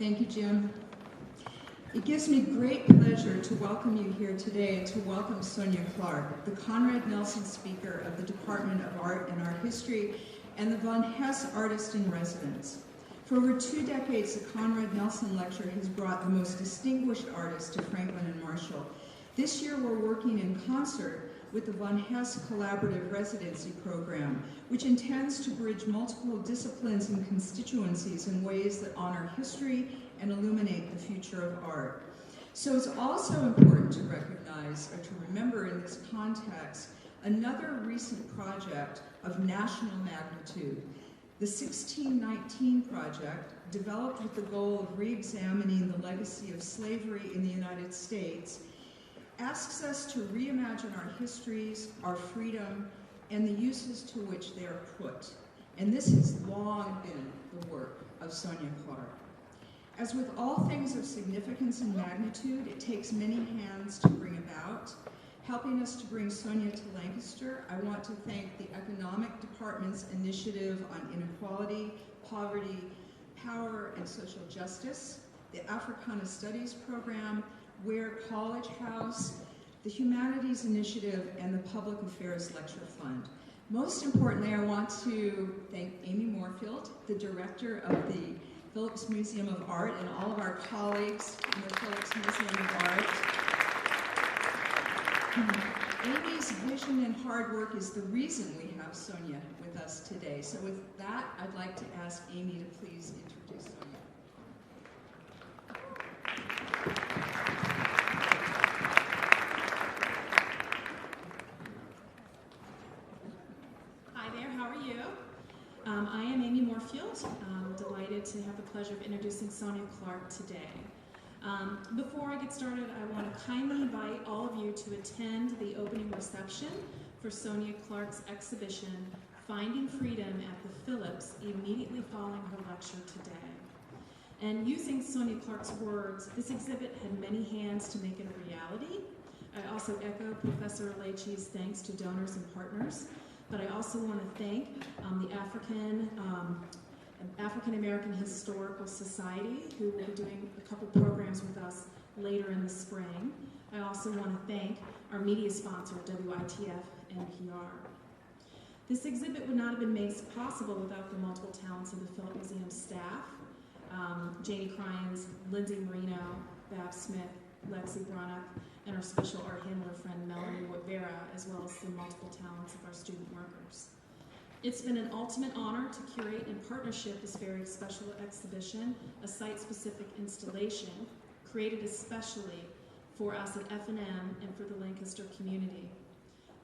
Thank you, Jim. It gives me great pleasure to welcome you here today and to welcome Sonya Clark, the Conrad Nelson Speaker of the Department of Art and Art History and the Von Hess Artist in Residence. For over 2 decades, the Conrad Nelson Lecture has brought the most distinguished artists to Franklin and Marshall. This year, we're working in concert with the Von Hess Collaborative Residency Program, which intends to bridge multiple disciplines and constituencies in ways that honor history and illuminate the future of art. So it's also important to recognize or to remember in this context another recent project of national magnitude. The 1619 Project, developed with the goal of re-examining the legacy of slavery in the United States, asks us to reimagine our histories, our freedom, and the uses to which they are put. And this has long been the work of Sonya Clark. As with all things of significance and magnitude, it takes many hands to bring about. Helping us to bring Sonya to Lancaster, I want to thank the Economic Department's Initiative on Inequality, Poverty, Power, and Social Justice, the Africana Studies Program, Ware College House, the Humanities Initiative, and the Public Affairs Lecture Fund. Most importantly, I want to thank Amy Moorfield, the director of the Phillips Museum of Art, and all of our colleagues in the Phillips Museum of Art. Amy's vision and hard work is the reason we have Sonya with us today. So with that, I'd like to ask Amy to please introduce Sonya. I am Amy Moorfield. I'm delighted to have the pleasure of introducing Sonya Clark today. Before I get started, I want to kindly invite all of you to attend the opening reception for Sonya Clark's exhibition, Finding Freedom at the Phillips, immediately following her lecture today. And using Sonya Clark's words, this exhibit had many hands to make it a reality. I also echo Professor Leachi's thanks to donors and partners. But I also want to thank the African American Historical Society, who will be doing a couple programs with us later in the spring. I also want to thank our media sponsor, WITF NPR. This exhibit would not have been made possible without the multiple talents of the Phillips Museum staff, Janie Cryans, Lindsay Marino, Bab Smith, Lexi Bronick, and our special art handler friend Melanie Vera, as well as the multiple talents of our student workers. It's been an ultimate honor to curate in partnership this very special exhibition, a site-specific installation created especially for us at F&M and for the Lancaster community.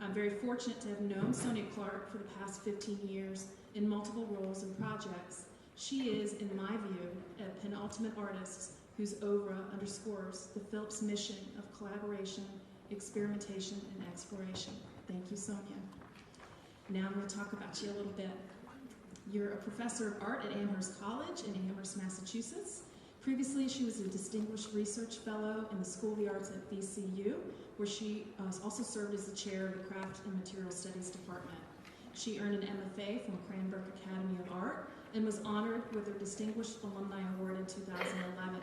I'm very fortunate to have known Sonya Clark for the past 15 years in multiple roles and projects. She is, in my view, a penultimate artist whose oeuvre underscores the Phillips mission of collaboration, experimentation, and exploration. Thank you, Sonya. Now I'm going to talk about you a little bit. You're a professor of art at Amherst College in Amherst, Massachusetts. Previously, she was a distinguished research fellow in the School of the Arts at VCU, where she also served as the chair of the Craft and Material Studies Department. She earned an MFA from Cranbrook Academy of Art and was honored with her Distinguished Alumni Award in 2011.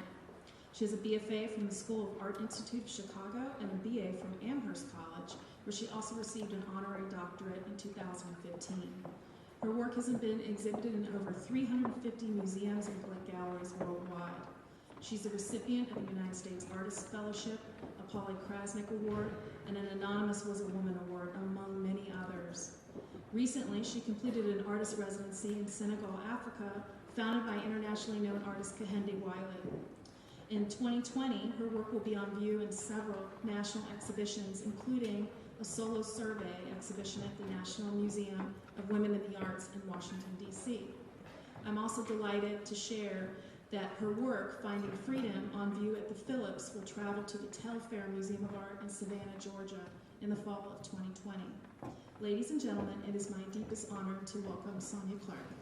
She has a BFA from the School of Art Institute of Chicago and a BA from Amherst College, where she also received an honorary doctorate in 2015. Her work has been exhibited in over 350 museums and public galleries worldwide. She's a recipient of the United States Artist Fellowship, a Pollock Krasner Award, and an Anonymous Was a Woman Award, among many others. Recently, she completed an artist residency in Senegal, Africa, founded by internationally known artist Kehinde Wiley. In 2020, her work will be on view in several national exhibitions, including a solo survey exhibition at the National Museum of Women in the Arts in Washington, D.C. I'm also delighted to share that her work, Finding Freedom, on view at the Phillips, will travel to the Telfair Museum of Art in Savannah, Georgia, in the fall of 2020. Ladies and gentlemen, it is my deepest honor to welcome Sonya Clark.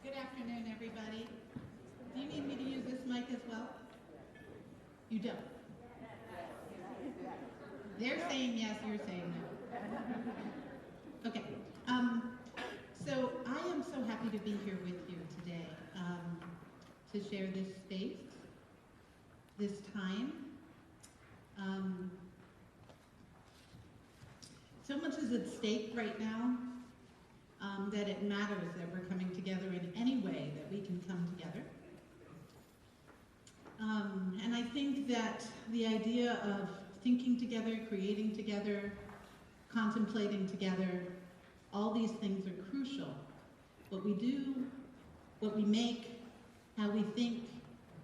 Good afternoon, everybody. Do you need me to use this mic as well? You don't? They're saying yes, you're saying no. Okay. So I am so happy to be here with you today to share this space, this time. So much is at stake right now that it matters that we're coming together in any way that we can come together. And I think that the idea of thinking together, creating together, contemplating together, all these things are crucial. What we do, what we make, how we think,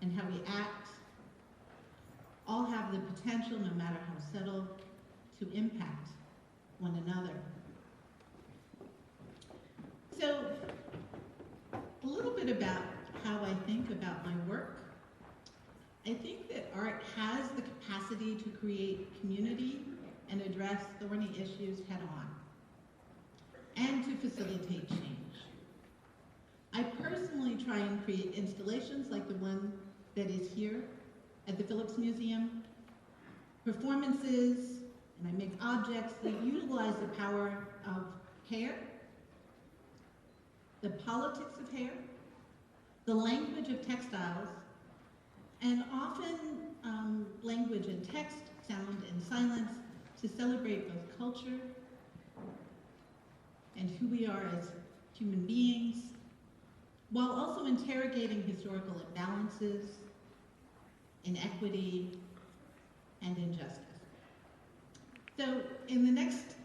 and how we act, all have the potential, no matter how subtle, to impact one another. So, a little bit about how I think about my work. I think that art has the capacity to create community and address thorny issues head-on, and to facilitate change. I personally try and create installations like the one that is here at the Phillips Museum, performances, and I make objects that utilize the power of hair, the politics of hair, the language of textiles, and often language and text, sound and silence, to celebrate both culture and who we are as human beings, while also interrogating historical imbalances, inequity, and injustice. So in the next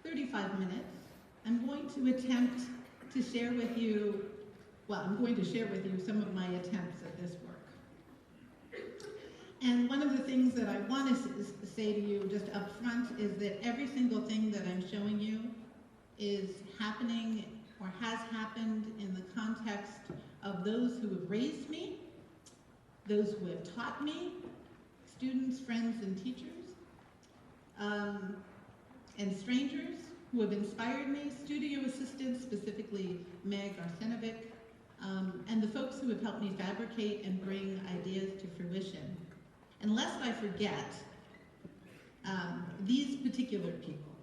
35 minutes, I'm going to attempt to share with you, I'm going to share with you some of my attempts at this work. And one of the things that I want to say to you just up front is that every single thing that I'm showing you is happening or has happened in the context of those who have raised me, those who have taught me, students, friends, and teachers, and strangers who have inspired me, studio assistants, specifically Meg Arsenovic, and the folks who have helped me fabricate and bring ideas to fruition. And lest I forget, these particular people,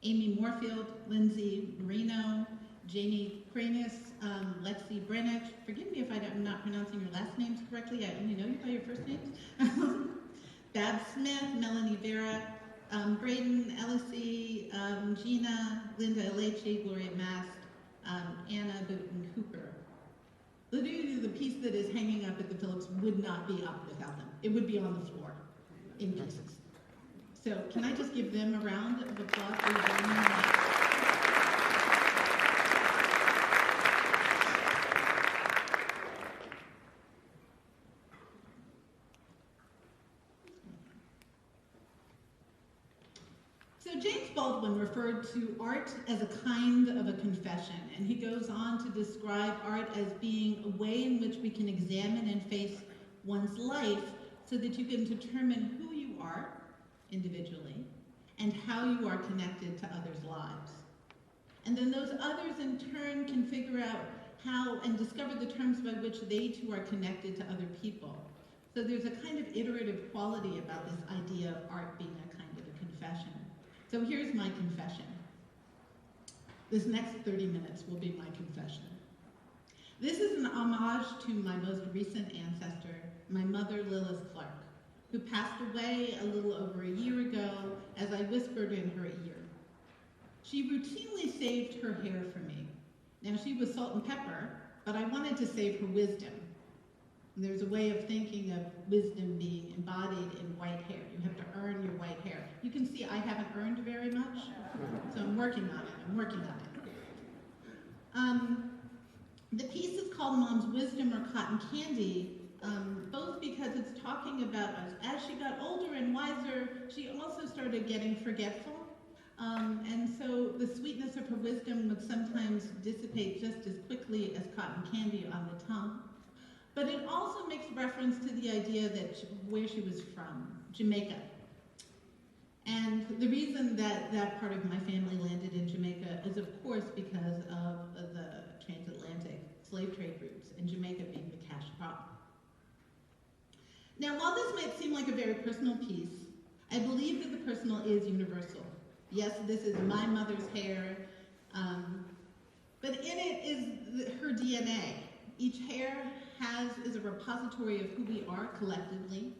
Amy Moorfield, Lindsay Marino, Janie Kranis, Lexi Brennick, forgive me if I'm not pronouncing your last names correctly, I only know you by your first names. Bab Smith, Melanie Vera, Braden Ellisy, Gina, Linda Alechi, Gloria Mast, Anna Booten Cooper. Literally, the piece that is hanging up at the Phillips would not be up without them. It would be on the floor in pieces. So can I just give them a round of applause for joining me? So James Baldwin referred to art as a kind of a confession, and he goes on to describe art as being a way in which we can examine and face one's life so that you can determine who you are individually and how you are connected to others' lives. And then those others in turn can figure out how and discover the terms by which they too are connected to other people. So there's a kind of iterative quality about this idea of art being a kind of a confession. So here's my confession. This next 30 minutes will be my confession. This is an homage to my most recent ancestor, my mother, Lilith Clark, who passed away a little over a year ago as I whispered in her ear. She routinely saved her hair for me. Now, she was salt and pepper, but I wanted to save her wisdom. And there's a way of thinking of wisdom being embodied in white hair. You have to earn your white hair. You can see I haven't earned very much, so I'm working on it. The piece is called Mom's Wisdom or Cotton Candy, both because it's talking about as she got older and wiser, she also started getting forgetful. And so the sweetness of her wisdom would sometimes dissipate just as quickly as cotton candy on the tongue. But it also makes reference to the idea that where she was from, Jamaica. And the reason that that part of my family landed in Jamaica is, of course, because of the transatlantic slave trade routes, and Jamaica being the cash crop. Now, while this might seem like a very personal piece, I believe that the personal is universal. Yes, this is my mother's hair, but in it is her DNA. Each hair is a repository of who we are collectively,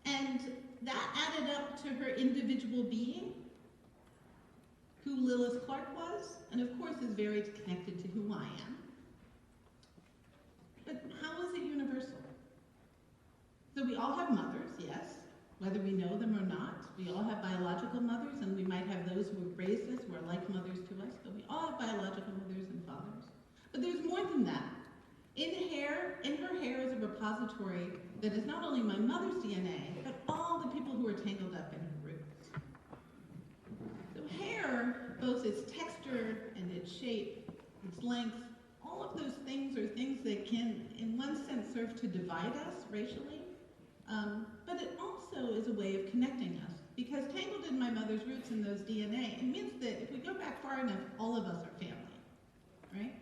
and that added up to her individual being, who Lilith Clark was, and of course is very connected to who I am. But how is it universal? So we all have mothers, yes, whether we know them or not. We all have biological mothers, and we might have those who have raised us, who are like mothers to us, but we all have biological mothers and fathers. But there's more than that. In her hair is a repository that is not only my mother's DNA, but all the people who are tangled up in her roots. So hair, both its texture and its shape, its length, all of those things are things that can, in one sense, serve to divide us racially, but it also is a way of connecting us. Because tangled in my mother's roots and those DNA, it means that if we go back far enough, all of us are family, right?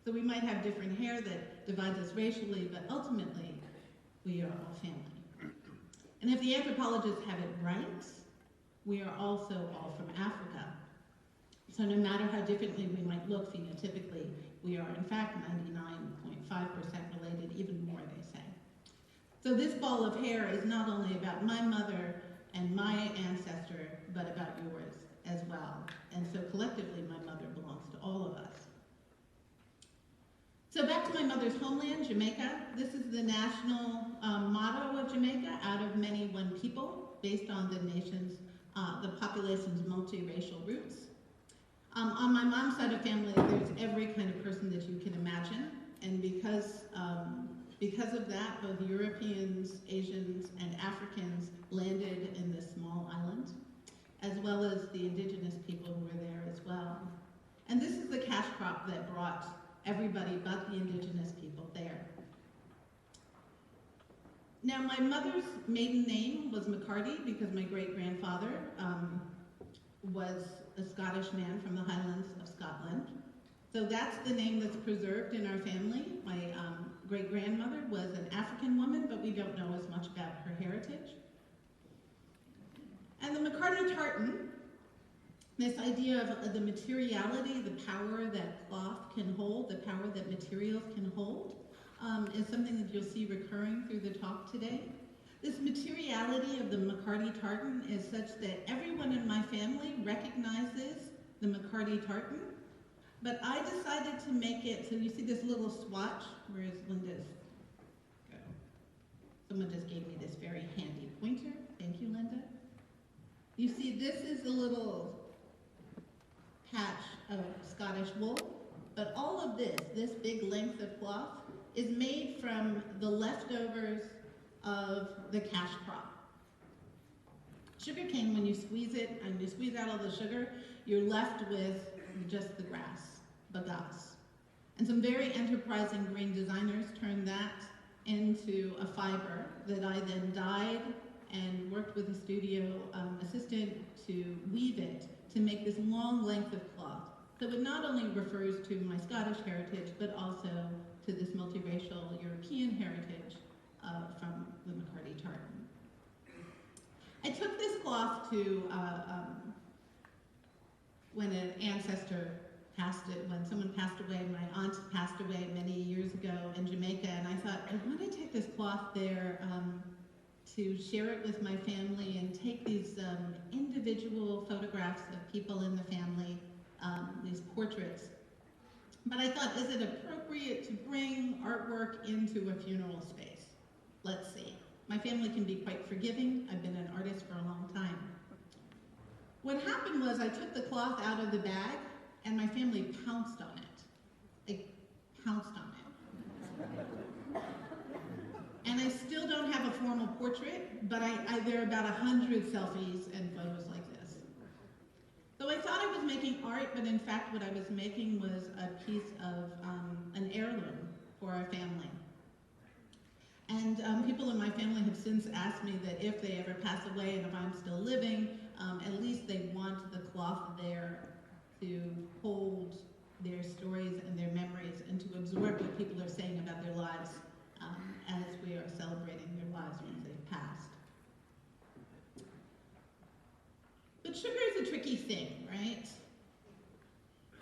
So we might have different hair that divides us racially, but ultimately, we are all family. And if the anthropologists have it right, we are also all from Africa. So no matter how differently we might look phenotypically, we are in fact 99.5% related, even more, they say. So this ball of hair is not only about my mother and my ancestor, but about yours as well. And so collectively, my mother belongs to all of us. So back to my mother's homeland, Jamaica. This is the national motto of Jamaica, out of many, one people, based on the population's multiracial roots. On my mom's side of family, there's every kind of person that you can imagine, and because of that, both Europeans, Asians, and Africans landed in this small island, as well as the indigenous people who were there as well. And this is the cash crop that brought everybody but the indigenous people there. Now, my mother's maiden name was McCarty because my great-grandfather was a Scottish man from the Highlands of Scotland. So that's the name that's preserved in our family. My great-grandmother was an African woman, but we don't know as much about her heritage. And the McCarty tartan, this idea of the materiality, the power that cloth can hold, the power that materials can hold, is something that you'll see recurring through the talk today. This materiality of the McCarty tartan is such that everyone in my family recognizes the McCarty tartan, but I decided to make it, so you see this little swatch, where is Linda's? Go. Someone just gave me this very handy pointer. Thank you, Linda. You see, this is a little patch of Scottish wool, but all of this big length of cloth, is made from the leftovers of the cash crop. Sugarcane, when you squeeze it and you squeeze out all the sugar, you're left with just the grass, bagasse. And some very enterprising green designers turned that into a fiber that I then dyed and worked with a studio assistant to weave it to make this long length of cloth. So it not only refers to my Scottish heritage, but also to this multiracial European heritage from the McCarty tartan. I took this cloth to, when an ancestor when someone passed away, my aunt passed away many years ago in Jamaica, and I thought, I want to take this cloth there to share it with my family and take these individual photographs of people in the family, these portraits. But I thought, is it appropriate to bring artwork into a funeral space? Let's see. My family can be quite forgiving. I've been an artist for a long time. What happened was I took the cloth out of the bag and my family pounced on it. They pounced on it. And I still don't have a formal portrait, but there are about 100 selfies and photos like this. So I thought I was making art, but in fact what I was making was a piece of an heirloom for our family. And people in my family have since asked me that if they ever pass away and if I'm still living, at least they want the cloth there to hold their stories and their memories and to absorb what people are saying about their lives as we are celebrating their lives once they've passed. But sugar is a tricky thing, right?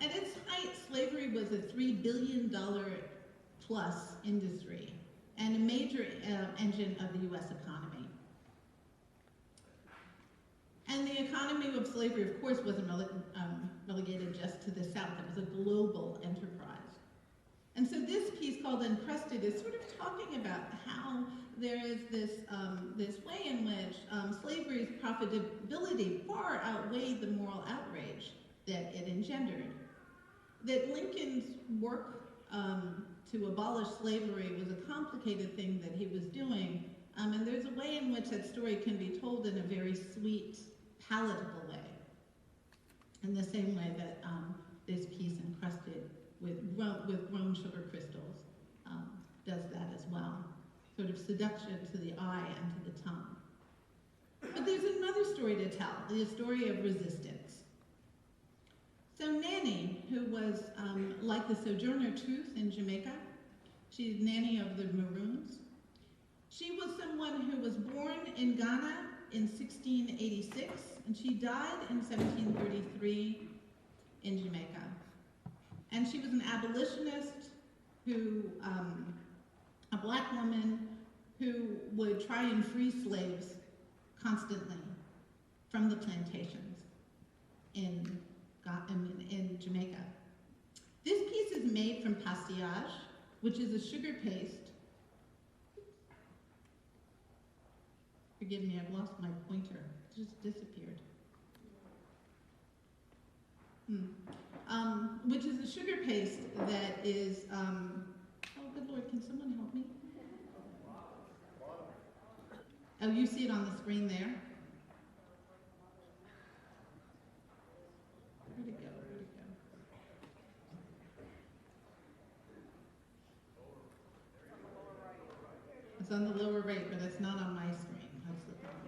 At its height, slavery was a $3 billion plus industry and a major engine of the U.S. economy. And the economy of slavery, of course, wasn't relegated just to the South. It was a global enterprise. And so this piece called Incrusted is sort of talking about how there is this way in which slavery's profitability far outweighed the moral outrage that it engendered. That Lincoln's work to abolish slavery was a complicated thing that he was doing, and there's a way in which that story can be told in a very sweet, palatable way, in the same way that this piece Incrusted with grown sugar crystals does that as well. Sort of seduction to the eye and to the tongue. But there's another story to tell, the story of resistance. So Nanny, who was like the Sojourner Truth in Jamaica, she's Nanny of the Maroons. She was someone who was born in Ghana in 1686, and she died in 1733 in Jamaica. And she was an abolitionist who, a black woman who would try and free slaves constantly from the plantations in Jamaica. This piece is made from pastillage, which is a sugar paste. Forgive me, I've lost my pointer. It just disappeared. Which is a sugar paste that is, oh good Lord, can someone help me? Oh, you see it on the screen there? Where'd it go? Where'd it go? It's on the lower right, but it's not on my screen. That's the problem.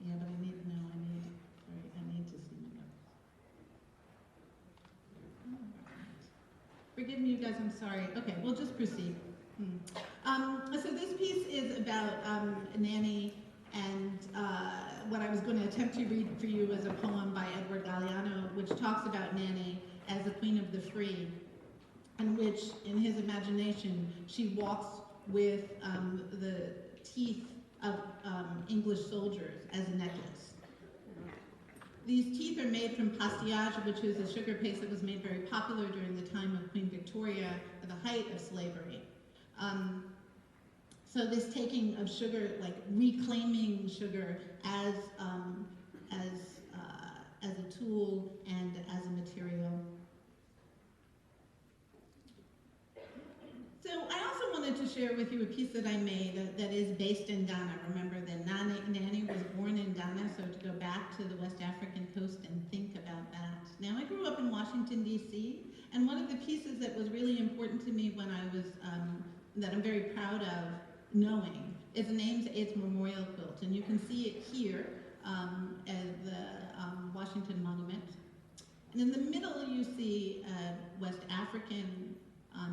Yeah, but I need to see my notes. Forgive me, you guys, I'm sorry. Okay, we'll just proceed. So this piece is about Nanny, and what I was going to attempt to read for you is a poem by Edward Galeano, which talks about Nanny as the queen of the free, in which, in his imagination, she walks with the teeth of English soldiers as a necklace. These teeth are made from pastillage, which is a sugar paste that was made very popular during the time of Queen Victoria, at the height of slavery. So this taking of sugar, like reclaiming sugar as a tool and as a material. So I also wanted to share with you a piece that I made that is based in Ghana. Remember that Nanny was born in Ghana, so to go back to the West African coast and think about that. Now I grew up in Washington, D.C., and one of the pieces that was really important to me when I was, that I'm very proud of knowing, is the Names AIDS Memorial Quilt. And you can see it here at the Washington Monument. And in the middle you see a West African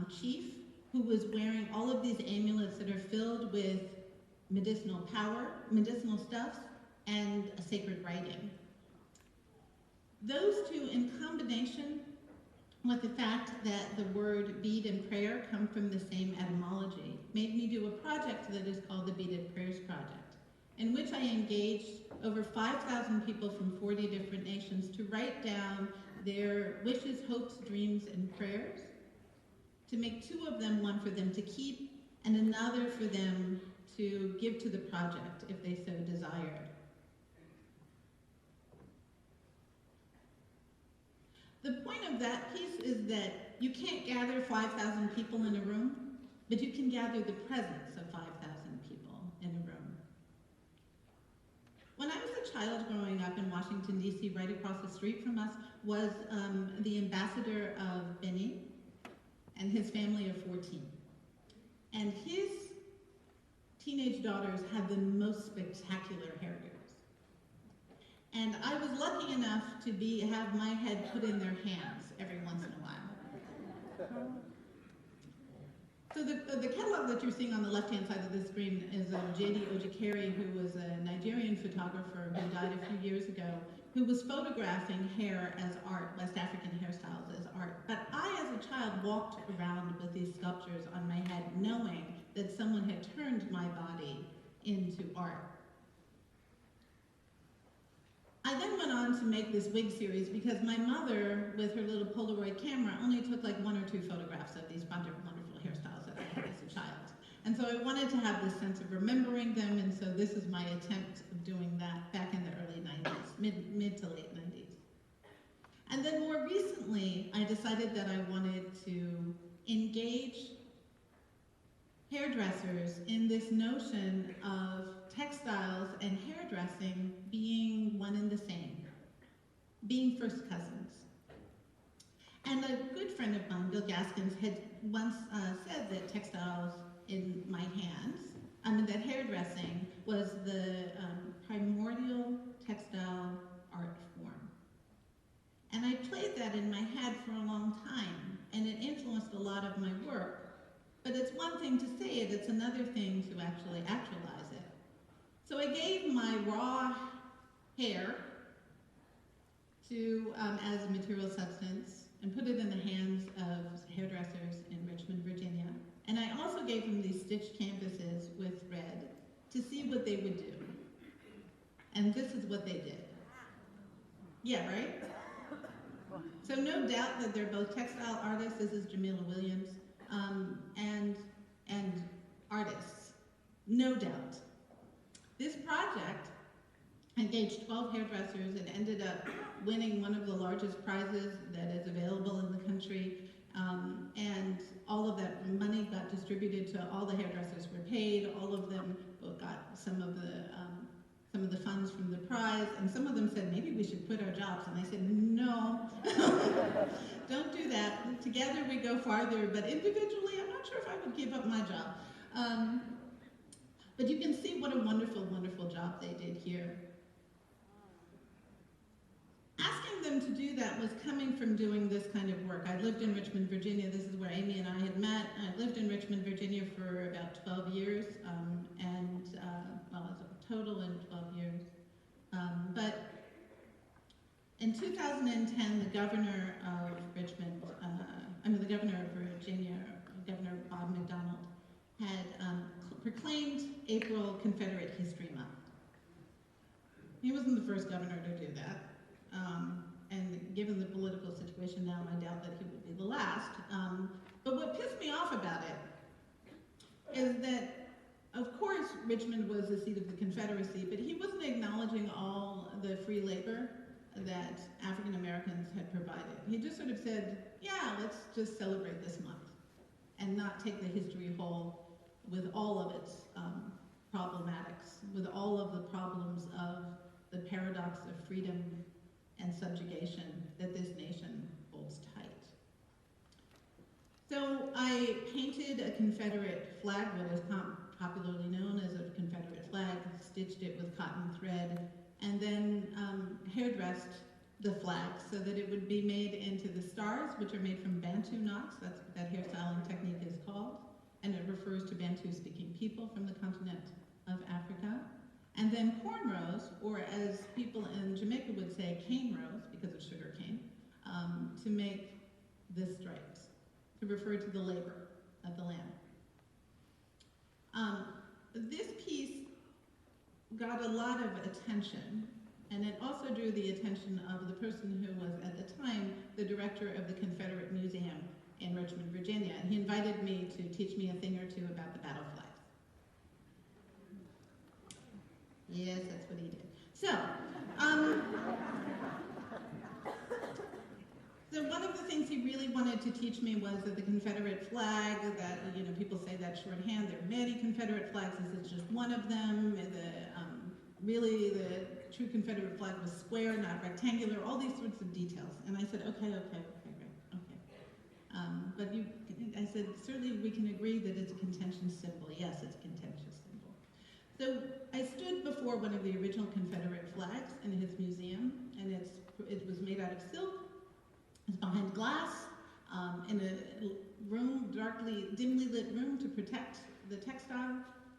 chief who was wearing all of these amulets that are filled with medicinal power, medicinal stuffs, and a sacred writing. Those two in combination with the fact that the word bead and prayer come from the same etymology made me do a project that is called the Beaded Prayers Project, in which I engaged over 5,000 people from 40 different nations to write down their wishes, hopes, dreams, and prayers, to make two of them, one for them to keep and another for them to give to the project if they so desired. The point of that piece is that you can't gather 5,000 people in a room, but you can gather the presence of 5,000 people in a room. When I was a child growing up in Washington, D.C., right across the street from us was the ambassador of Benin and his family of 14. And his teenage daughters had the most spectacular hairdos. And I was lucky enough to have my head put in their hands every once in a while. So the catalog that you're seeing on the left-hand side of the screen is J.D. Ojikere, who was a Nigerian photographer who died a few years ago, who was photographing hair as art, West African hairstyles as art. But I, as a child, walked around with these sculptures on my head, knowing that someone had turned my body into art. I then went on to make this wig series because my mother, with her little Polaroid camera, only took like 1 or 2 photographs of these wonderful hairstyles that I had as a child. And so I wanted to have this sense of remembering them, and so this is my attempt of doing that back in the early 90s, mid to late 90s. And then more recently, I decided that I wanted to engage hairdressers in this notion of textiles and hairdressing being one and the same, being first cousins. And a good friend of mine, Bill Gaskins, had once said that textiles in my hands, that hairdressing was the primordial textile art form. And I played that in my head for a long time, and it influenced a lot of my work. But it's one thing to say it, it's another thing to actually actualize it. So I gave my raw hair to, as a material substance, and put it in the hands of hairdressers in Richmond, Virginia. And I also gave them these stitched canvases with thread to see what they would do. And this is what they did. Yeah, right? So no doubt that they're both textile artists. This is Jamila Williams, and artists, no doubt. This project engaged 12 hairdressers and ended up winning one of the largest prizes that is available in the country. And all of that money got distributed to all the hairdressers were paid. All of them got some of the funds from the prize, and some of them said, maybe we should quit our jobs. And I said, no, don't do that. Together we go farther, but individually, I'm not sure if I would give up my job. But you can see what a wonderful, wonderful job they did here. Asking them to do that was coming from doing this kind of work. I lived in Richmond, Virginia. This is where Amy and I had met. I lived in Richmond, Virginia for about 12 years, well, it's a total in 12 years. But in 2010, the governor of Richmond, the governor of Virginia, Governor Bob McDonnell, had proclaimed April Confederate History Month. He wasn't the first governor to do that. And given the political situation now, I doubt that he will be the last. But what pissed me off about it is that, of course, Richmond was the seat of the Confederacy, but he wasn't acknowledging all the free labor that African Americans had provided. He just sort of said, yeah, let's just celebrate this month and not take the history whole with all of its problematics, with all of the problems of the paradox of freedom and subjugation that this nation holds tight. So I painted a Confederate flag, what is popularly known as a Confederate flag, stitched it with cotton thread, and then hairdressed the flag so that it would be made into the stars, which are made from Bantu knots. That's what that hairstyling technique is called. And it refers to Bantu-speaking people from the continent of Africa. And then cornrows, or as people in Jamaica would say, cane rows, because of sugar cane, to make the stripes, to refer to the labor of the land. This piece got a lot of attention, and it also drew the attention of the person who was, at the time, the director of the Confederate Museum in Richmond, Virginia, and he invited me to teach me a thing or two about the battle flags. Yes, that's what he did. So, so one of the things he really wanted to teach me was that the Confederate flag, that, you know, people say that shorthand, there are many Confederate flags, this is just one of them. Really, the true Confederate flag was square, not rectangular, all these sorts of details. And I said, okay, great, okay. But I said, certainly we can agree that it's a contentious symbol. Yes, it's a contentious symbol. So I stood before one of the original Confederate flags in his museum, and it was made out of silk. It's behind glass, in a room, dimly lit room to protect the textile,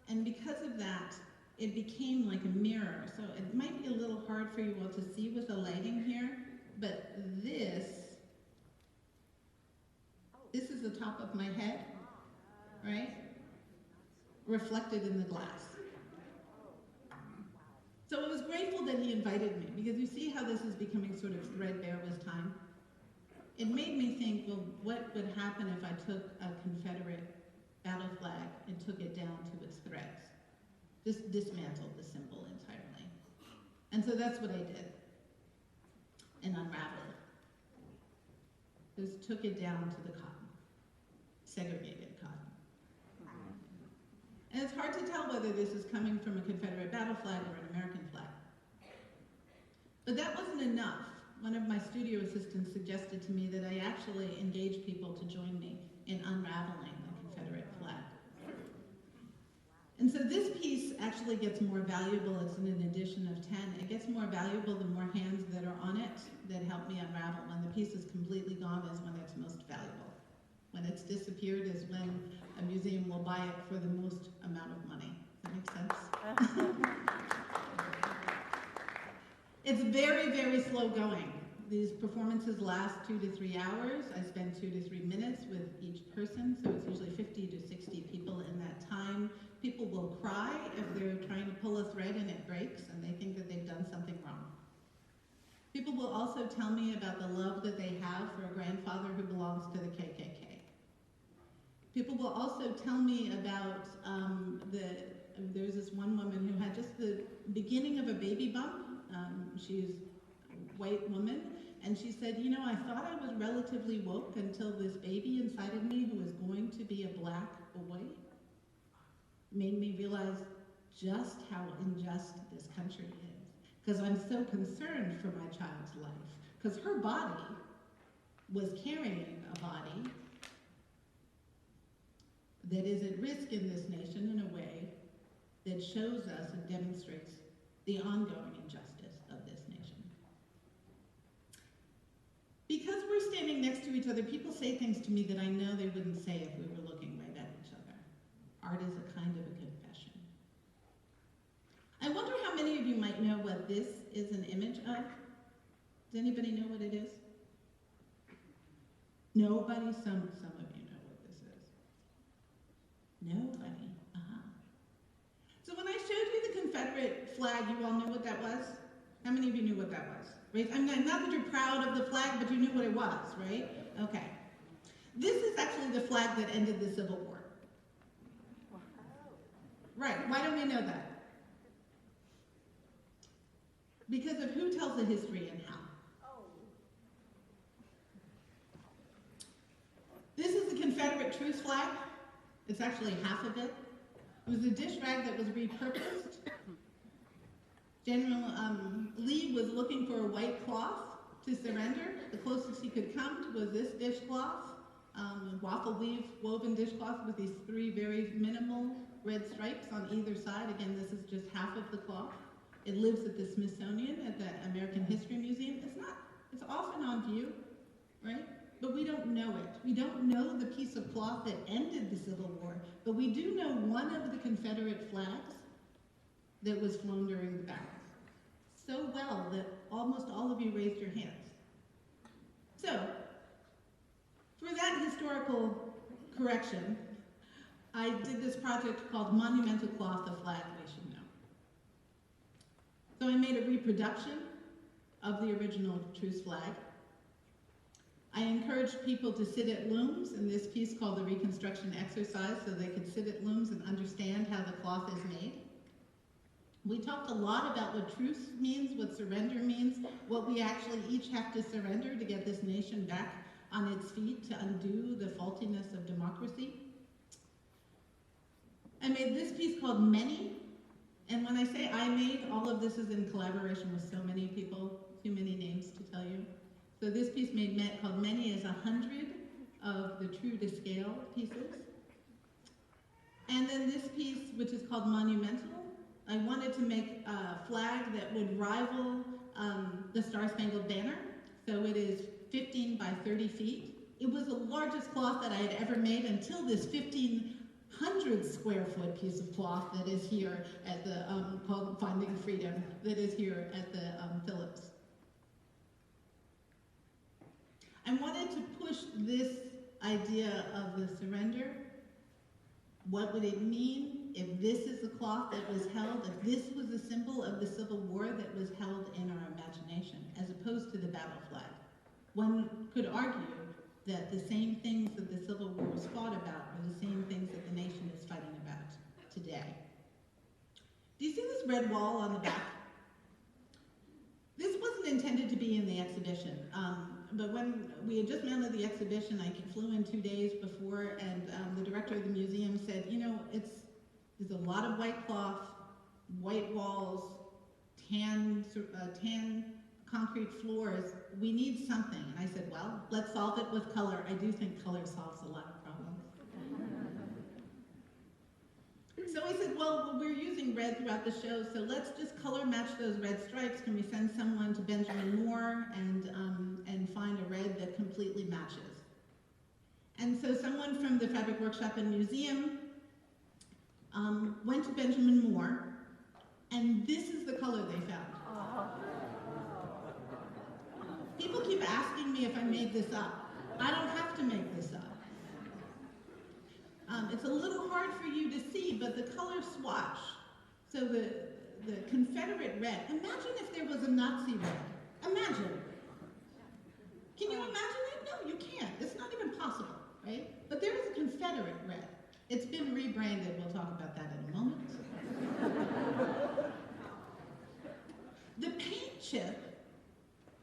and because of that, it became like a mirror. So it might be a little hard for you all to see with the lighting here, but this is the top of my head, right? Reflected in the glass. So I was grateful that he invited me, because you see how this is becoming sort of threadbare with time. It made me think, well, what would happen if I took a Confederate battle flag and took it down to its threads? Just dismantled the symbol entirely. And so that's what I did, and unraveled it. Just took it down to the cotton, segregated cotton. And it's hard to tell whether this is coming from a Confederate battle flag or an American flag. But that wasn't enough. One of my studio assistants suggested to me that I actually engage people to join me in unraveling the Confederate flag. And so this piece actually gets more valuable. It's in an edition of 10. It gets more valuable the more hands that are on it that help me unravel. When the piece is completely gone is when it's most valuable. When it's disappeared is when a museum will buy it for the most amount of money. Does that make sense? It's very, very slow going. These performances last 2 to 3 hours. I spend 2 to 3 minutes with each person, so it's usually 50 to 60 people in that time. People will cry if they're trying to pull a thread and it breaks and they think that they've done something wrong. People will also tell me about the love that they have for a grandfather who belongs to the KKK. People will also tell me about there's this one woman who had just the beginning of a baby bump. She's a white woman, and she said, you know, I thought I was relatively woke until this baby inside of me who was going to be a black boy made me realize just how unjust this country is. Because I'm so concerned for my child's life. Because her body was carrying a body that is at risk in this nation in a way that shows us and demonstrates the ongoing injustice of this nation. Because we're standing next to each other, people say things to me that I know they wouldn't say if we were looking right at each other. Art is a kind of a confession. I wonder how many of you might know what this is an image of. Does anybody know what it is? Nobody? Some of you know what this is. Nobody. So when I showed you the Confederate flag, you all knew what that was? How many of you knew what that was? Right? I mean, not that you're proud of the flag, but you knew what it was, right? Okay. This is actually the flag that ended the Civil War. Right. Why don't we know that? Because of who tells the history and how. This is the Confederate truce flag. It's actually half of it. It was a dish rag that was repurposed. General Lee was looking for a white cloth to surrender. The closest he could come was this dishcloth, waffle weave woven dishcloth with these 3 very minimal red stripes on either side. Again, this is just half of the cloth. It lives at the Smithsonian, at the American History Museum. It's often on view, right? But we don't know it. We don't know the piece of cloth that ended the Civil War, but we do know one of the Confederate flags that was flown during the battle. So well that almost all of you raised your hands. So, for that historical correction, I did this project called Monumental Cloth, a Flag We Should Know. So I made a reproduction of the original truce flag. I encouraged people to sit at looms in this piece called the Reconstruction Exercise so they could sit at looms and understand how the cloth is made. We talked a lot about what truce means, what surrender means, what we actually each have to surrender to get this nation back on its feet, to undo the faultiness of democracy. I made this piece called Many, and when I say I made, all of this is in collaboration with so many people, too many names to tell you. So this piece called Many is 100 of the true to scale pieces. And then this piece, which is called Monumental, I wanted to make a flag that would rival the Star-Spangled Banner. So it is 15 by 30 feet. It was the largest cloth that I had ever made until this 1,500 square foot piece of cloth that is here at the, called Finding Freedom, that is here at the Phillips. I wanted to push this idea of the surrender. What would it mean if this is the cloth that was held, if this was a symbol of the Civil War that was held in our imagination, as opposed to the battle flag? One could argue that the same things that the Civil War was fought about are the same things that the nation is fighting about today. Do you see this red wall on the back? This wasn't intended to be in the exhibition, but when we had just mounted the exhibition, I flew in 2 days before, and the director of the museum said, you know, there's a lot of white cloth, white walls, tan concrete floors. We need something. And I said, well, let's solve it with color. I do think color solves a lot of problems. So I said, well, we're using red throughout the show, so let's just color match those red stripes. Can we send someone to Benjamin Moore and find a red that completely matches? And so someone from the Fabric Workshop and Museum went to Benjamin Moore, and this is the color they found. People keep asking me if I made this up. I don't have to make this up. It's a little hard for you to see, but the color swatch, so the Confederate red, imagine if there was a Nazi red. Imagine. Can you imagine it? No, you can't. It's not even possible, right? But there is a Confederate red. It's been rebranded. We'll talk about that in a moment. The paint chip,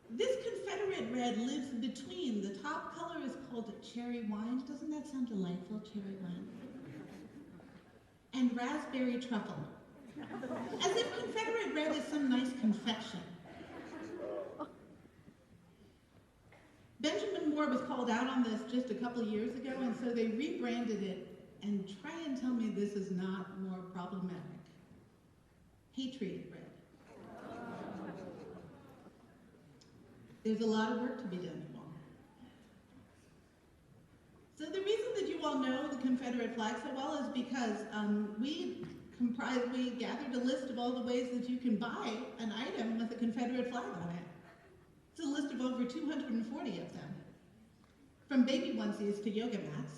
this Confederate red lives between. The top color is called cherry wine. Doesn't that sound delightful, cherry wine? And raspberry truffle. As if Confederate red is some nice confection. Benjamin Moore was called out on this just a couple of years ago, and so they rebranded it. And try and tell me this is not more problematic. Patriot red. There's a lot of work to be done, you all. So the reason that you all know the Confederate flag so well is because we gathered a list of all the ways that you can buy an item with a Confederate flag on it. It's a list of over 240 of them, from baby onesies to yoga mats.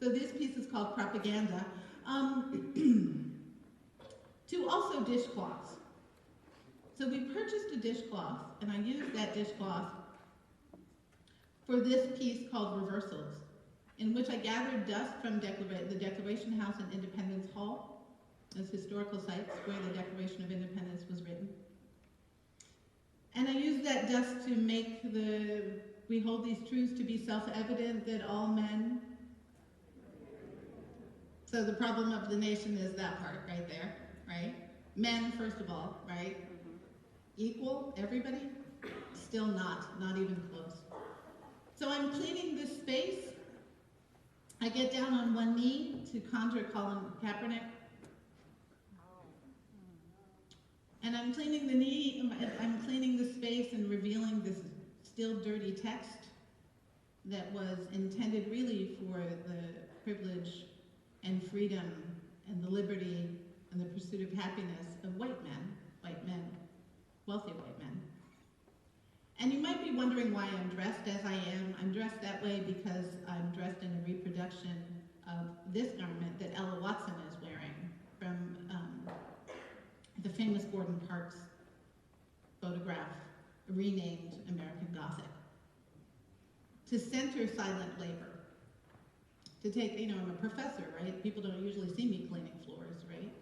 So this piece is called Propaganda. To also dishcloths. So we purchased a dishcloth, and I used that dishcloth for this piece called Reversals, in which I gathered dust from the Declaration House and Independence Hall, as historical sites where the Declaration of Independence was written. And I used that dust to make we hold these truths to be self-evident that all men. So the problem of the nation is that part right there, right? Men, first of all, right? Equal, everybody? Still not even close. So I'm cleaning this space. I get down on one knee to conjure Colin Kaepernick. And I'm cleaning the knee, I'm cleaning the space and revealing this still dirty text that was intended really for the privilege and freedom and the liberty and the pursuit of happiness of white men, wealthy white men. And you might be wondering why I'm dressed as I am. I'm dressed that way because I'm dressed in a reproduction of this garment that Ella Watson is wearing from the famous Gordon Parks photograph, renamed American Gothic. To center silent labor. To take, I'm a professor, right? People don't usually see me cleaning floors, right?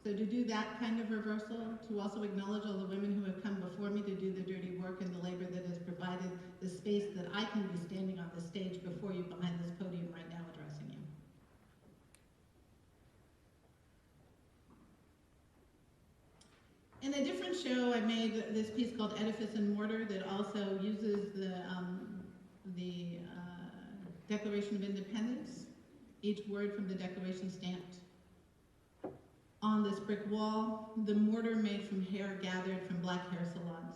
So to do that kind of reversal, to also acknowledge all the women who have come before me to do the dirty work and the labor that has provided the space that I can be standing on the stage before you behind this podium right now addressing you. In a different show, I made this piece called Edifice and Mortar that also uses the Declaration of Independence, each word from the Declaration stamped. on this brick wall, the mortar made from hair gathered from black hair salons.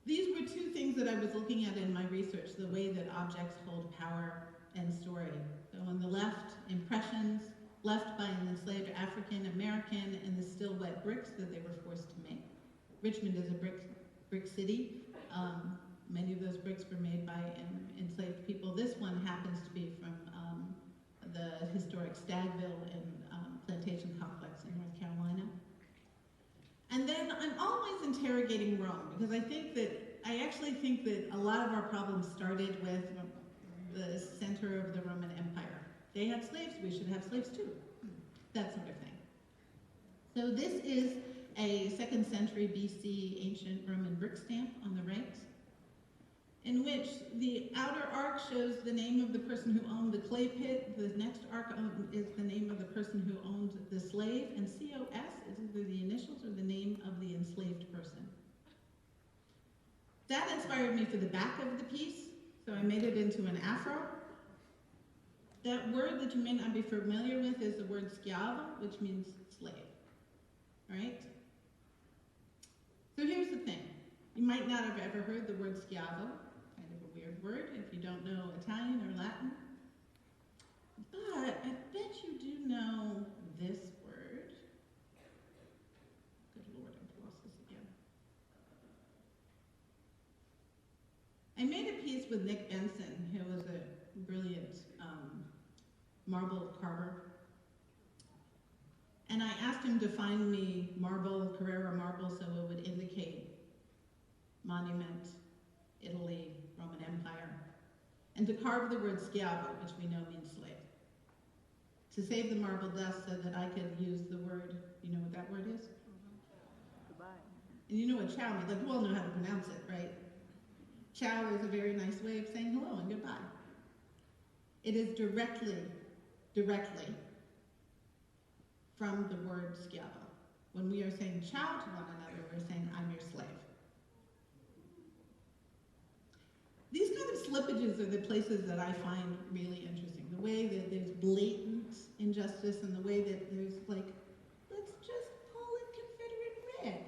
These were two things that I was looking at in my research, the way that objects hold power and story. So on the left, impressions left by an enslaved African American in the still wet bricks that they were forced to make. Richmond is a brick city. Many of those bricks were made by enslaved people. This one happens to be from the historic Stagville and Plantation Complex in North Carolina. And then I'm always interrogating Rome, because I actually think that a lot of our problems started with the center of the Roman Empire. They had slaves, we should have slaves too. That sort of thing. So this is a 2nd century BC ancient Roman brick stamp on the right, in which the outer arc shows the name of the person who owned the clay pit. The next arc is the name of the person who owned the slave, and COS is either the initials or the name of the enslaved person. That inspired me for the back of the piece, so I made it into an afro. That word that you may not be familiar with is the word schiavo, which means slave, right? So here's the thing. You might not have ever heard the word schiavo, kind of a weird word if you don't know Italian or Latin. But I bet you do know this word. Good Lord, I've lost this again. I made a piece with Nick Benson, who was a brilliant marble carver. And I asked him to find me marble, Carrara marble, so it would indicate monument, Italy, Roman Empire, and to carve the word schiavo, which we know means slave. To save the marble dust so that I could use the word, you know what that word is? Goodbye. And you know what chow means, like you all know how to pronounce it, right? Chow is a very nice way of saying hello and goodbye. It is directly from the word schiavo. When we are saying chow to one another, we're saying I'm your slave. These kind of slippages are the places that I find really interesting. The way that there's blatant injustice and the way that there's like, let's just call it Confederate Red.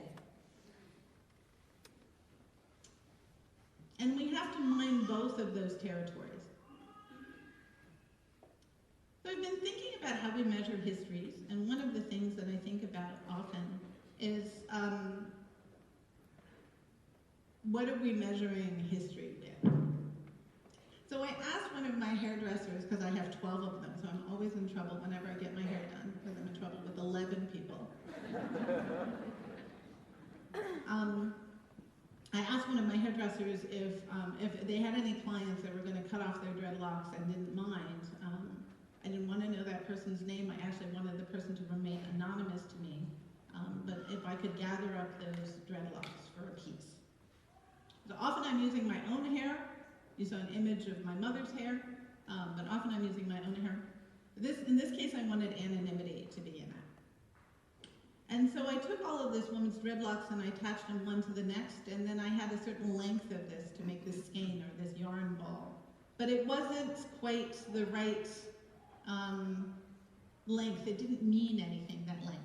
And we have to mine both of those territories. So I've been thinking about how we measure histories, and one of the things that I think about often is what are we measuring history with? So I asked one of my hairdressers, because I have 12 of them, so I'm always in trouble whenever I get my hair done, because I'm in trouble with 11 people. I asked one of my hairdressers if they had any clients that were going to cut off their dreadlocks and didn't mind. I didn't want to know that person's name. I actually wanted the person to remain anonymous to me. But if I could gather up those dreadlocks for a piece. So often I'm using my own hair. You saw an image of my mother's hair, but often I'm using my own hair. In this case, I wanted anonymity to be in it. And so I took all of this woman's dreadlocks and I attached them one to the next, and then I had a certain length of this to make this skein or this yarn ball. But it wasn't quite the right length. It didn't mean anything, that length.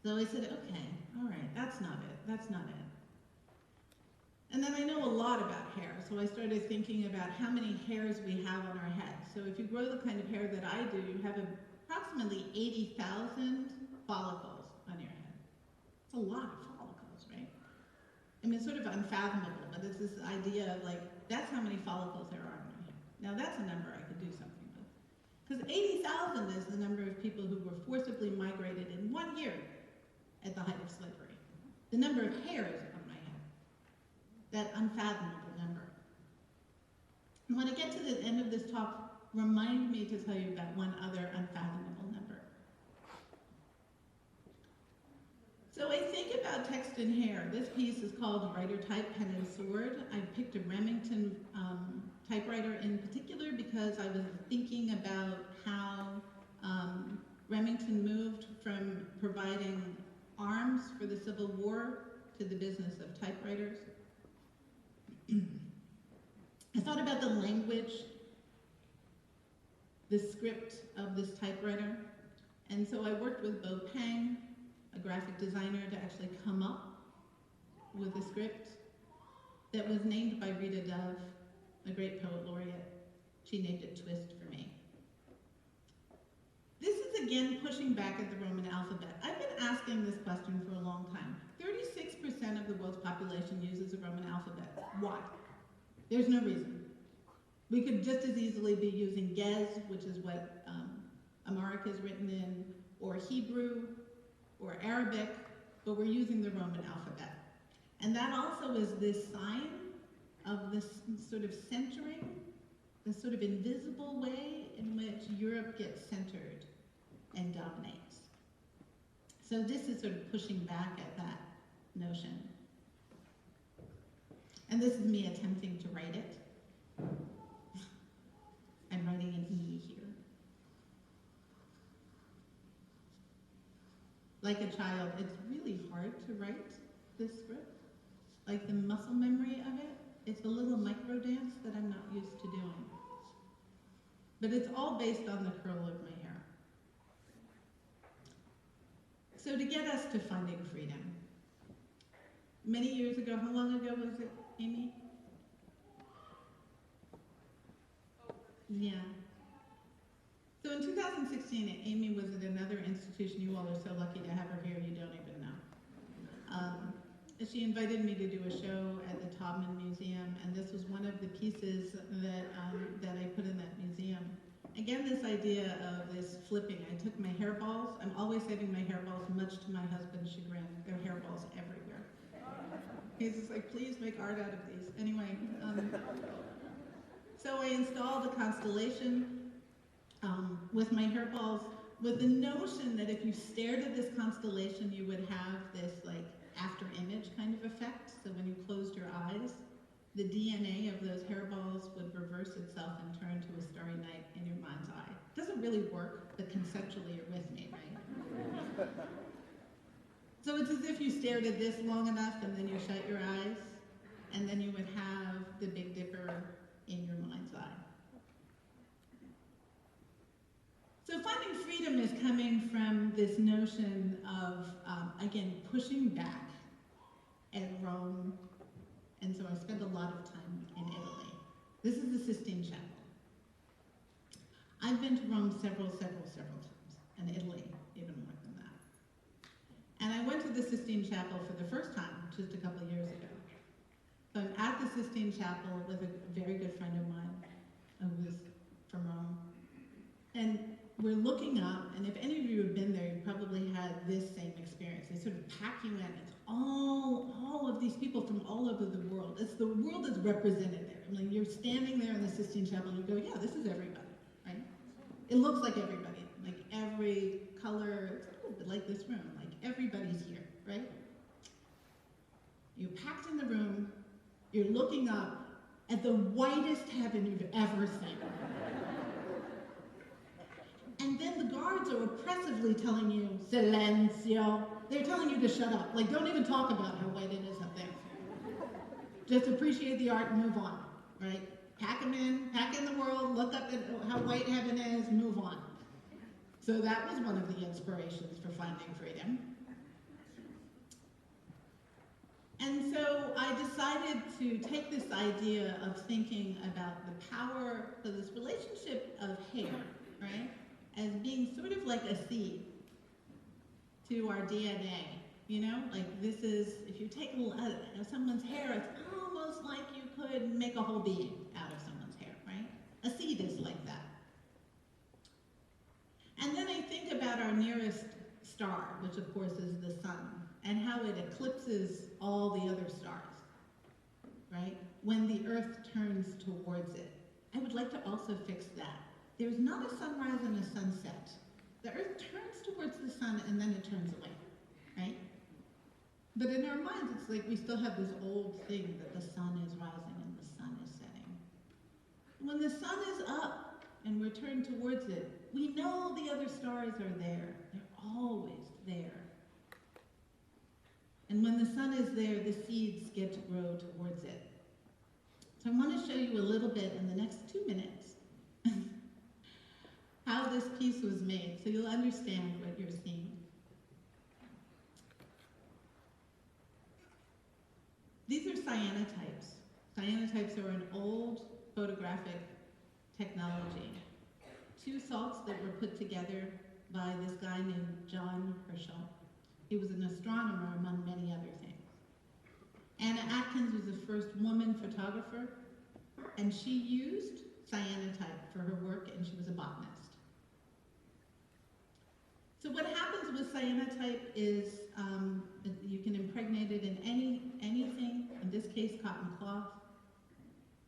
So I said, okay, all right, that's not it. And then I know a lot about hair, so I started thinking about how many hairs we have on our head. So if you grow the kind of hair that I do, you have approximately 80,000 follicles on your head. It's a lot of follicles, right? I mean, it's sort of unfathomable, but it's this idea of like, that's how many follicles there are on my head. Now that's a number I could do something with. Because 80,000 is the number of people who were forcibly migrated in 1 year at the height of slavery. The number of hairs on my head. That unfathomable number. And when I get to the end of this talk, remind me to tell you about one other unfathomable number. So I think about text and hair. This piece is called Writer Type, Pen and Sword. I picked a Remington typewriter in particular because I was thinking about how Remington moved from providing arms for the Civil War to the business of typewriters. I thought about the language, the script of this typewriter, and so I worked with Bo Pang, a graphic designer, to actually come up with a script that was named by Rita Dove, a great poet laureate. She named it Twist for me. This is again pushing back at the Roman alphabet. I've been asking this question for a long time. 36% of the world's population uses the Roman alphabet. Why? There's no reason. We could just as easily be using Gez, which is what Amharic is written in, or Hebrew, or Arabic, but we're using the Roman alphabet. And that also is this sign of this sort of centering, this sort of invisible way in which Europe gets centered and dominates. So this is sort of pushing back at that notion. And this is me attempting to write it. I'm writing an E here. Like a child, it's really hard to write this script. Like the muscle memory of it, it's a little micro dance that I'm not used to doing. But it's all based on the curl of my hair. So to get us to finding freedom, many years ago, how long ago was it, Amy? Yeah. So in 2016, Amy was at another institution. You all are so lucky to have her here, you don't even know. She invited me to do a show at the Taubman Museum, and this was one of the pieces that I put in that museum. Again, this idea of this flipping. I took my hairballs. I'm always saving my hairballs, much to my husband's chagrin. There are hairballs everywhere. He's just like, please make art out of these. Anyway, so I installed a constellation with my hairballs, with the notion that if you stared at this constellation, you would have this like after image kind of effect. So when you closed your eyes, the DNA of those hairballs would reverse itself and turn to a starry night in your mind's eye. It doesn't really work, but conceptually you're with me, right? So it's as if you stared at this long enough and then you shut your eyes, and then you would have the Big Dipper in your mind's eye. So finding freedom is coming from this notion of, again, pushing back at Rome. And so I spent a lot of time in Italy. This is the Sistine Chapel. I've been to Rome several times, and Italy even more than that. And I went to the Sistine Chapel for the first time just a couple of years ago. So I'm at the Sistine Chapel with a very good friend of mine who was from Rome. And we're looking up, and if any of you have been there, you probably had this same experience. They sort of pack you in. It's all of these people from all over the world. It's the world is represented there. I mean, you're standing there in the Sistine Chapel, and you go, yeah, this is everybody, right? It looks like everybody, like every color. It's a little bit like this room, like everybody's here, right? You're packed in the room. You're looking up at the whitest heaven you've ever seen. And then the guards are oppressively telling you, silencio. They're telling you to shut up. Like, don't even talk about how white it is up there. Just appreciate the art and move on, right? Pack them in, pack in the world, look up at how white heaven is, move on. So that was one of the inspirations for finding freedom. And so I decided to take this idea of thinking about the power of this relationship of hair, right, as being sort of like a seed to our DNA, you know? Like this is, if you take someone's hair, it's almost like you could make a whole being out of someone's hair, right? A seed is like that. And then I think about our nearest star, which of course is the sun, and how it eclipses all the other stars, right? When the earth turns towards it. I would like to also fix that. There's not a sunrise and a sunset. The earth turns towards the sun and then it turns away, right? But in our minds, it's like we still have this old thing that the sun is rising and the sun is setting. When the sun is up and we're turned towards it, we know the other stars are there. They're always there. And when the sun is there, the seeds get to grow towards it. So I want to show you a little bit in the next 2 minutes how this piece was made, so you'll understand what you're seeing. These are cyanotypes. Cyanotypes are an old photographic technology. 2 salts that were put together by this guy named John Herschel. He was an astronomer, among many other things. Anna Atkins was the first woman photographer, and she used cyanotype for her work, and she was a botanist. So what happens with cyanotype is you can impregnate it in anything, in this case cotton cloth,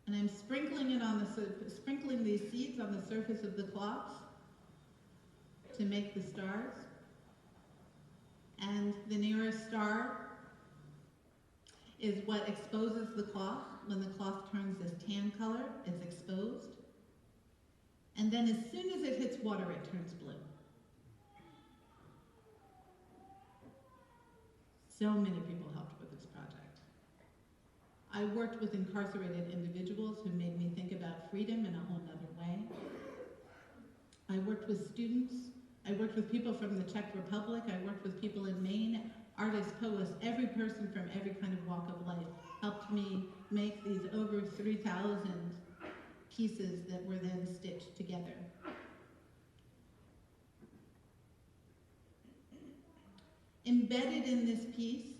and I'm sprinkling it on the sprinkling these seeds on the surface of the cloth to make the stars. And the nearest star is what exposes the cloth. When the cloth turns this tan color, it's exposed. And then as soon as it hits water, it turns blue. So many people helped with this project. I worked with incarcerated individuals who made me think about freedom in a whole nother way. I worked with students. I worked with people from the Czech Republic. I worked with people in Maine, artists, poets, every person from every kind of walk of life helped me make these over 3,000 pieces that were then stitched together. Embedded in this piece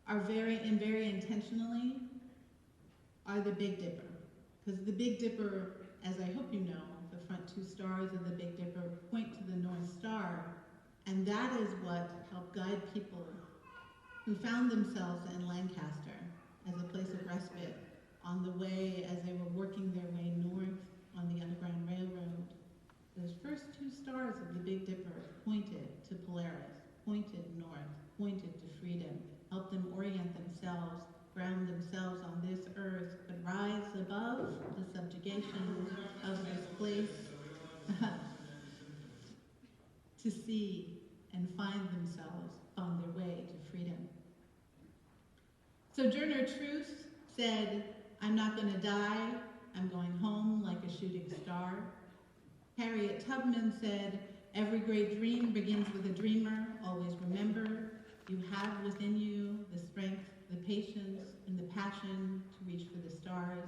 are very intentionally are the Big Dipper. Because the Big Dipper, as I hope you know, the front 2 stars of the Big Dipper point to the North Star, and that is what helped guide people who found themselves in Lancaster as a place of respite on the way as they were working their way north on the Underground Railroad. Those first 2 stars of the Big Dipper pointed to Polaris, pointed north, pointed to freedom, helped them orient themselves, ground themselves on this earth, but rise above the subjugation of this place to see and find themselves on their way to freedom. Sojourner Truth said, "I'm not going to die, I'm going home like a shooting star." Harriet Tubman said, "Every great dream begins with a dreamer. Always remember, you have within you the strength, the patience, and the passion to reach for the stars,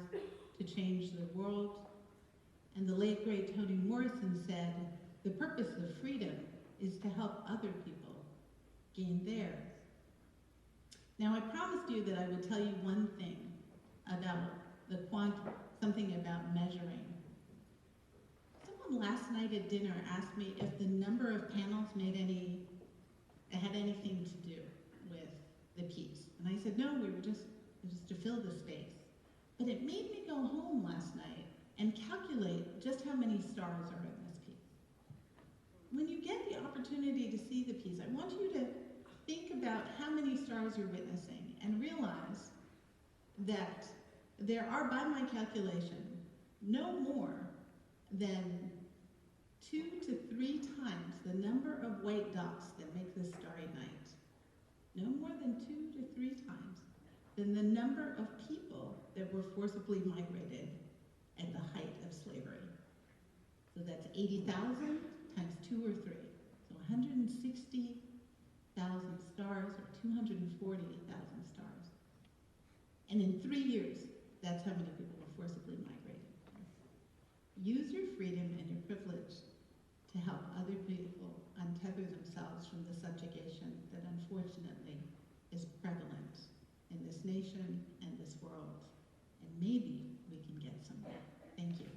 to change the world." And the late, great Toni Morrison said, "The purpose of freedom is to help other people gain theirs." Now, I promised you that I would tell you one thing about the something about measuring. Someone last night at dinner asked me if the number of panels had anything to do with the piece. And I said, no, we were just to fill the space. But it made me go home last night and calculate just how many stars are in this piece. When you get the opportunity to see the piece, I want you to think about how many stars you're witnessing and realize that there are, by my calculation, no more than 2 to 3 times the number of white dots that make this starry night. No more than 2 to 3 times than the number of people that were forcibly migrated at the height of slavery. So that's 80,000 times 2 or 3. So 160,000 stars, or 240,000 stars. And in 3 years, that's how many people were forcibly migrated. Use your freedom and your privilege to help other people untether themselves from the subjugation that unfortunately is prevalent in this nation and this world. And maybe we can get somewhere. Thank you.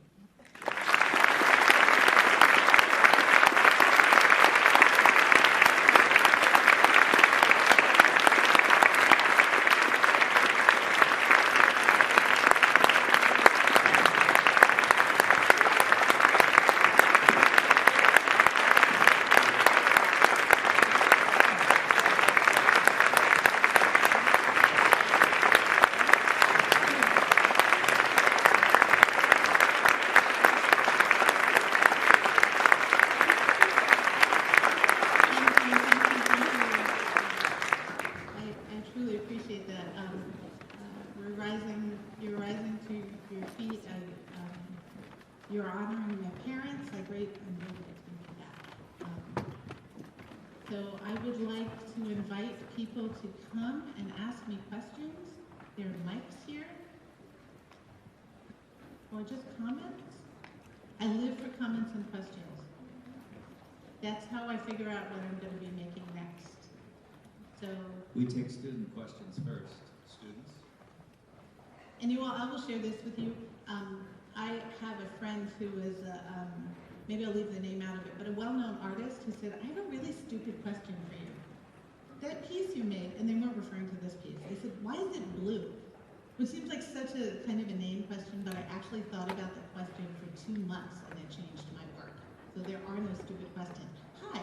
people to come and ask me questions. There are mics here. Or just comments. I live for comments and questions. That's how I figure out what I'm going to be making next. So we take student questions first. Students? And you all, I will share this with you. I have a friend who is, maybe I'll leave the name out of it, but a well-known artist who said, I have a really stupid question for you. That piece you made, and they weren't referring to this piece, they said, why is it blue? Which seems like such a kind of a name question, but I actually thought about the question for 2 months and it changed my work. So there are no stupid questions. Hi.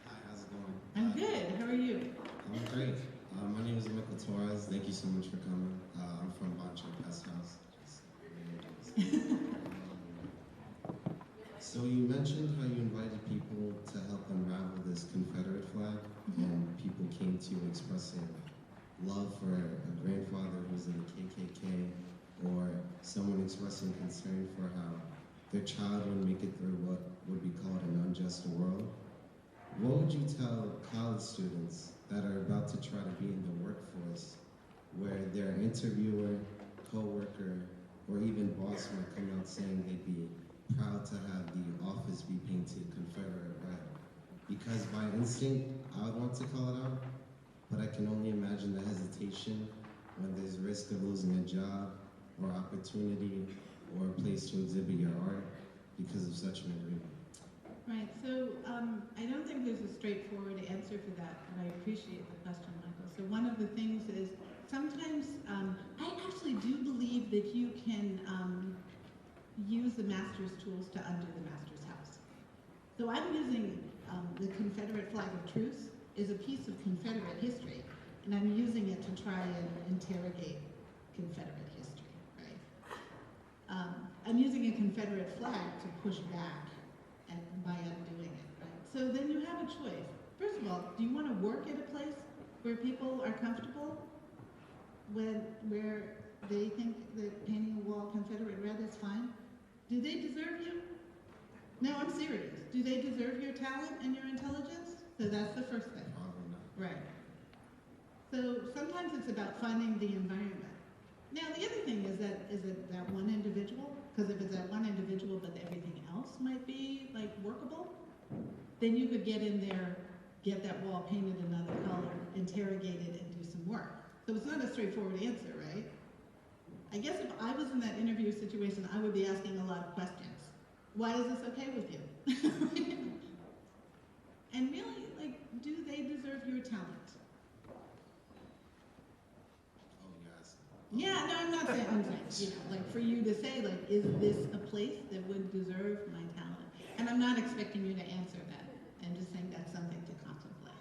Hi, how's it going? I'm good. How are you? I'm great. My name is Michael Torres. Thank you so much for coming. I'm from Bancho Pest House. So you mentioned how you invited people to help unravel this Confederate flag, and people came to you expressing love for a grandfather who's in the KKK, or someone expressing concern for how their child would make it through what would be called an unjust world. What would you tell college students that are about to try to be in the workforce, where their interviewer, coworker, or even boss might come out saying they'd be proud to have the office be painted Confederate Red? Because by instinct, I would want to call it out, but I can only imagine the hesitation when there's risk of losing a job or opportunity or a place to exhibit your art because of such an agreement. Right, so I don't think there's a straightforward answer for that, but I appreciate the question, Michael. So one of the things is, sometimes, I actually do believe that you can use the master's tools to undo the master's house. So I'm using the Confederate flag of truce is a piece of Confederate history, and I'm using it to try and interrogate Confederate history, right? I'm using a Confederate flag to push back and by undoing it, right? So then you have a choice. First of all, do you want to work at a place where people are comfortable, where they think that painting a wall Confederate red is fine? Do they deserve you? No, I'm serious. Do they deserve your talent and your intelligence? So that's the first thing. Probably not. Right. So sometimes it's about finding the environment. Now the other thing is it that one individual? Because if it's that one individual but everything else might be like workable, then you could get in there, get that wall painted another color, interrogate it, and do some work. So it's not a straightforward answer, right? I guess if I was in that interview situation, I would be asking a lot of questions. Why is this okay with you? And really, like, do they deserve your talent? Oh, yes. Yeah, no, I'm not saying, I'm saying, like for you to say, like, is this a place that would deserve my talent? And I'm not expecting you to answer that. I'm just saying that's something to contemplate.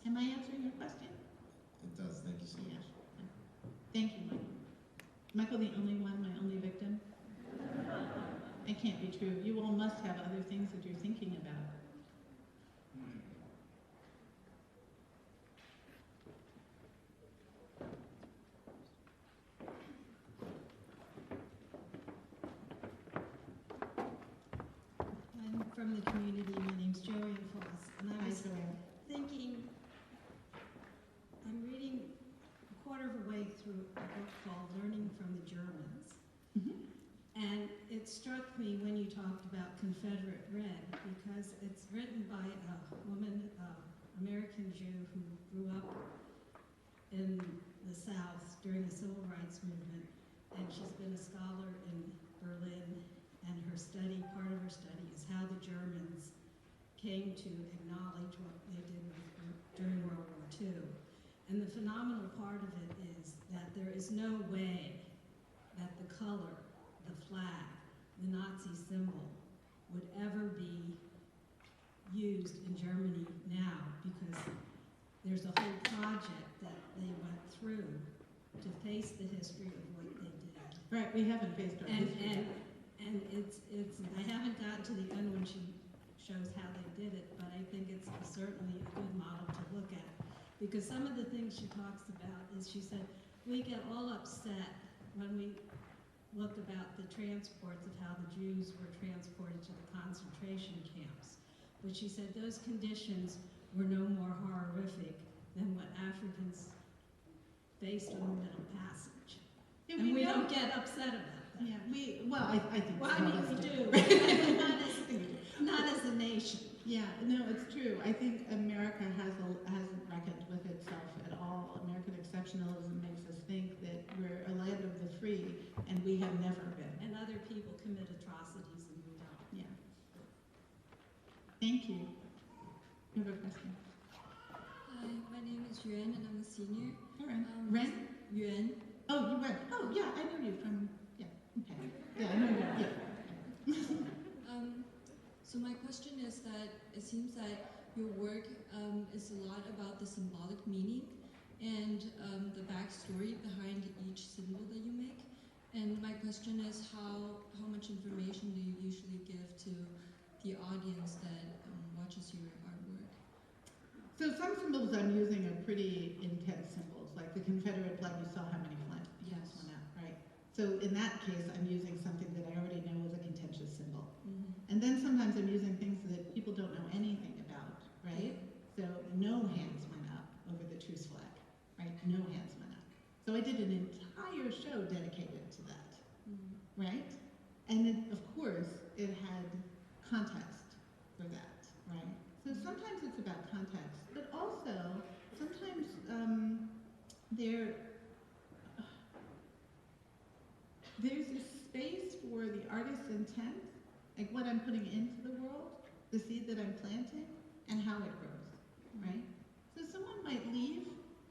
Am I answering your question? It does. Thank you so much. Yeah. Thank you, Michael. Michael, the only one, my only victim? It can't be true. You all must have other things that you're thinking about. I'm from the community. My name's Joanne Foss, and I was thinking, I'm reading a quarter of a way through a book called Learning from the Germans. And it struck me when you talked about Confederate Red, because it's written by a woman, American Jew, who grew up in the South during the Civil Rights Movement, and she's been a scholar in Berlin, and her study, part of her study, is how the Germans came to acknowledge what they did during World War II. And the phenomenal part of it is that there is no way that the color, the flag, the Nazi symbol, would ever be used in Germany now, because there's a whole project that they went through to face the history of what they did. Right, we haven't faced our history. And it's I haven't gotten to the end when she shows how they did it, but I think it's certainly a good model to look at. Because some of the things she talks about is, she said, we get all upset when we look about the transports of how the Jews were transported to the concentration camps. but she said those conditions were no more horrific than what Africans faced on the Middle Passage. Yeah, And we know- don't get upset about that. Yeah, I think Well, I some of mean, us we do. do, but not as a nation. Yeah, no, it's true. I think America hasn't reckoned with itself at all. American exceptionalism makes us think that we're a land of the free, and we have never been. And other people commit atrocities and we don't. Yeah. Thank you. You have a question? Hi, my name is Yuan and I'm a senior. All right. Ren? Yuan. Oh, you Ren. Oh, yeah, I know you from, yeah, okay. Yeah, I know you, yeah. So my question is that it seems that your work is a lot about the symbolic meaning and the backstory behind each symbol that you make. And my question is how much information do you usually give to the audience that watches your artwork? So some symbols I'm using are pretty intense symbols, like the Confederate flag, you saw how many flags went out, right? So in that case, I'm using something that I already know is a contentious symbol. Mm-hmm. And then sometimes I'm using things that people don't know anything about, right? So no hands went up over the truce flag, right? No hands went up. So I did an entire show dedicated to that, right? And it, of course, it had context for that, right? So sometimes it's about context, but also sometimes there's a space for the artist's intent, like what I'm putting into the world, the seed that I'm planting, and how it grows, right? So someone might leave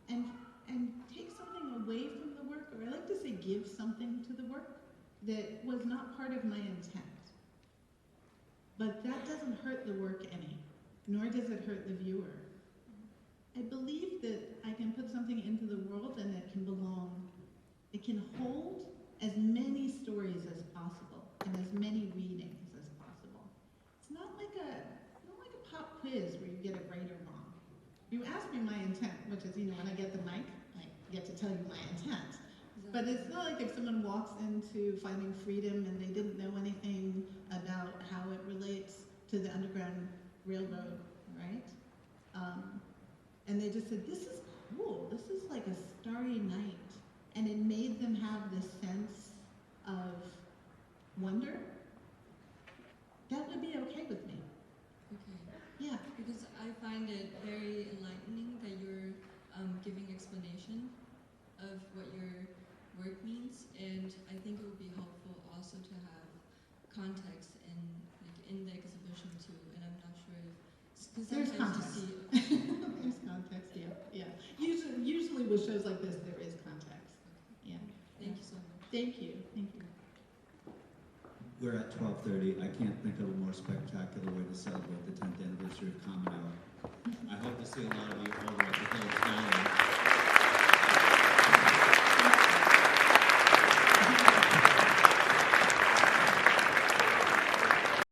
and take something away from the work, or I like to say give something to the work that was not part of my intent. But that doesn't hurt the work any, nor does it hurt the viewer. I believe that I can put something into the world and it can belong, it can hold as many stories as possible and as many readings as possible. It's not like a pop quiz where you get it right or wrong. You ask me my intent, which is, when I get the mic, I get to tell you my intent. But it's not like if someone walks into Finding Freedom and they didn't know anything about how it relates to the Underground Railroad, right? And they just said, this is cool. This is like a starry night. And it made them have this sense of wonder. That would be okay with me. Okay. Yeah. Because I find it very enlightening that you're giving explanation of what your work means, and I think it would be helpful also to have context in the exhibition too. And I'm not sure if because There's sometimes context. you see. There's context, yeah. Usually with shows like this, there is context. Yeah. Thank you so much. Thank you. We're at 12:30. I can't think of a more spectacular way to celebrate the 10th anniversary of Common Hour. I hope to see a lot of you over